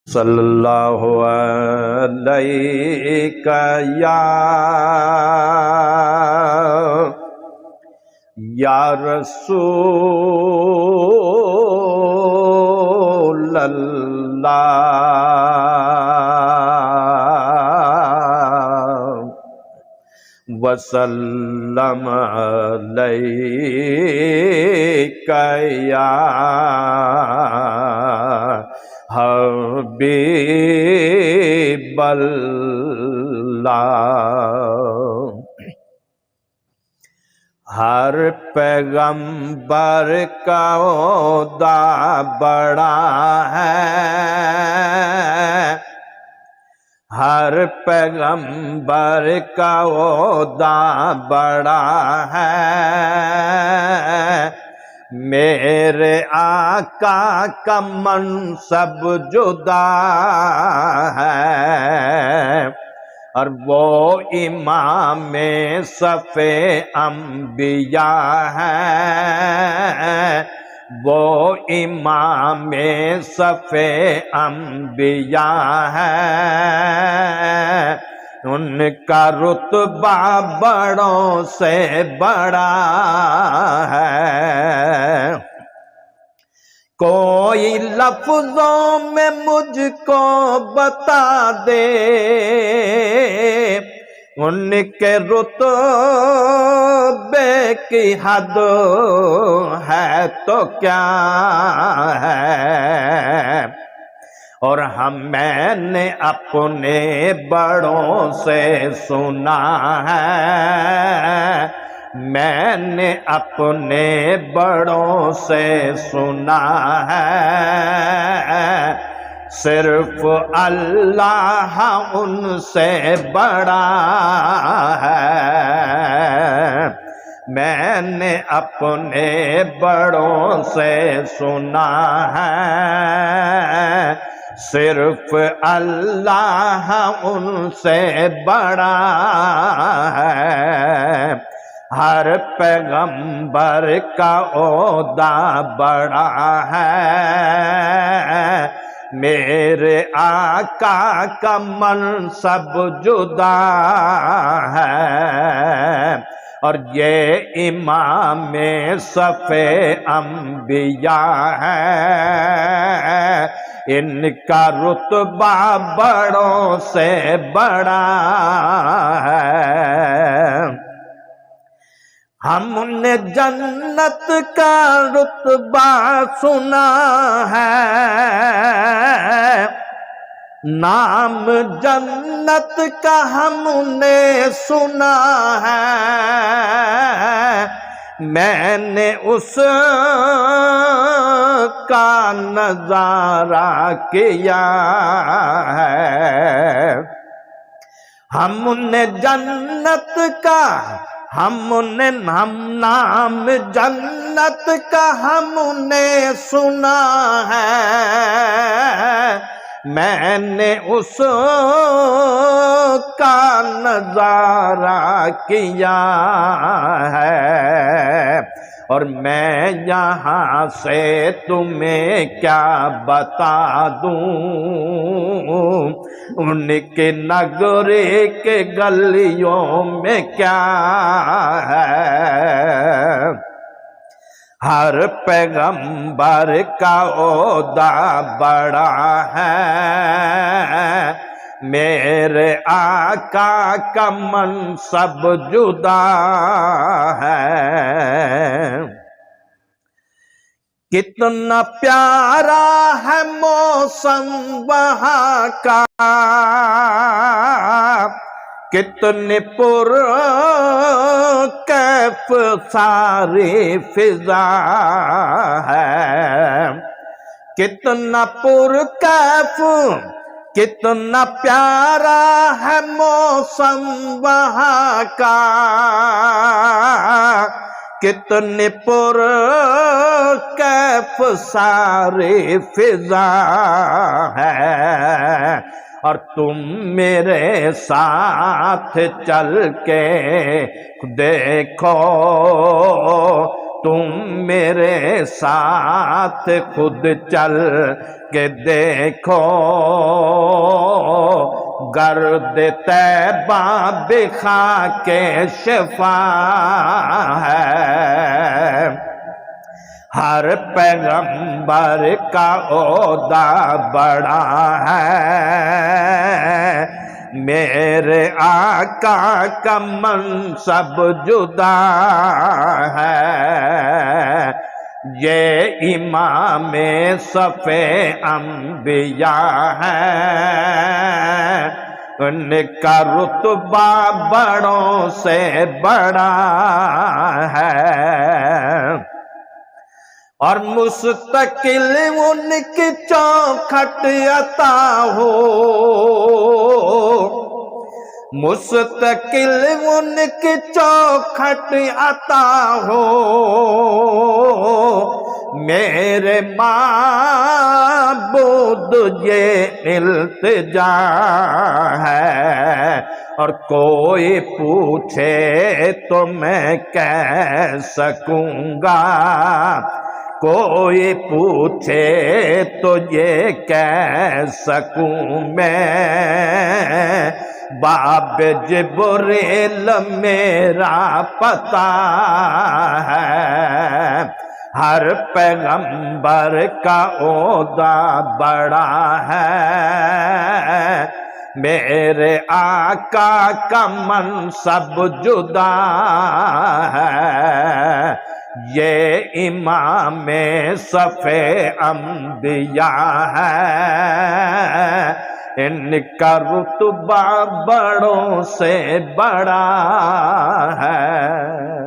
صلی اللہ علیہ یا رسول اللہ وسلم علیک یا حبیب اللہ۔ ہر پیغمبر کا عہدہ بڑا ہے، ہر پیغمبر کا عہدہ بڑا ہے، میرے آقا کا منصب جدا ہے، اور وہ امام صف انبیاء ہے، وہ امام صف انبیاء ہے، ان کا رتبہ بڑوں سے بڑا ہے۔ کوئی لفظوں میں مجھ کو بتا دے ان کے رتبے کی حد ہے تو کیا ہے، اور میں نے اپنے بڑوں سے سنا ہے، میں نے اپنے بڑوں سے سنا ہے، صرف اللہ ان سے بڑا ہے۔ میں نے اپنے بڑوں سے سنا ہے، صرف اللہ ان سے بڑا ہے۔ ہر پیغمبر کا عہدہ بڑا ہے، میرے آقا کا منصب جدا ہے، اور یہ امام صف انبیاء ہے، ان کا رتبہ بڑوں سے بڑا ہے۔ ہم نے جنت کا رتبہ سنا ہے، نام جنت کا ہم نے سنا ہے، میں نے اس کا نظارہ کیا ہے۔ ہم نے جنت کا نام جنت کا ہم نے سنا ہے، میں نے اس کا نظارہ کیا ہے، اور میں یہاں سے تمہیں کیا بتا دوں، ان کے نگرے کے گلیوں میں کیا ہے۔ ہر پیغمبر کا عہدہ بڑا ہے، میرے آقا کا منصب جدا ہے۔ کتنا پیارا ہے موسم وہاں کا، کتنی پر کیف ساری فضا ہے، کتنا پر کیف کتنا پیارا ہے موسم وہاں کا، کتنی پر کیف ساری فضا ہے، اور تم میرے ساتھ چل کے دیکھو تم میرے ساتھ خود چل کے دیکھو، گرد طیبہ بھی خاک شفا ہے۔ ہر پیغمبر کا عہدہ بڑا ہے، میرے آقا کا منصب جدا ہے۔ یہ امام صف انبیاء ہے، ان کا رتبہ بڑوں سے بڑا ہے، اور مستقل ان کی چوکھٹ عطا ہو، مستقل ان کی چوکھٹ عطا ہو، میرے معبود یہ التجا ہے۔ اور کوئی پوچھے تو میں کہہ سکوں گا، کوئی پوچھے تو یہ کہہ سکوں میں، باب جبریل میرا پتہ ہے۔ ہر پیغمبر کا عہدہ بڑا ہے، میرے آقا کا منصب جدا ہے۔ یہ امام صف انبیاء ہے، ان کا رتبہ بڑوں سے بڑا ہے۔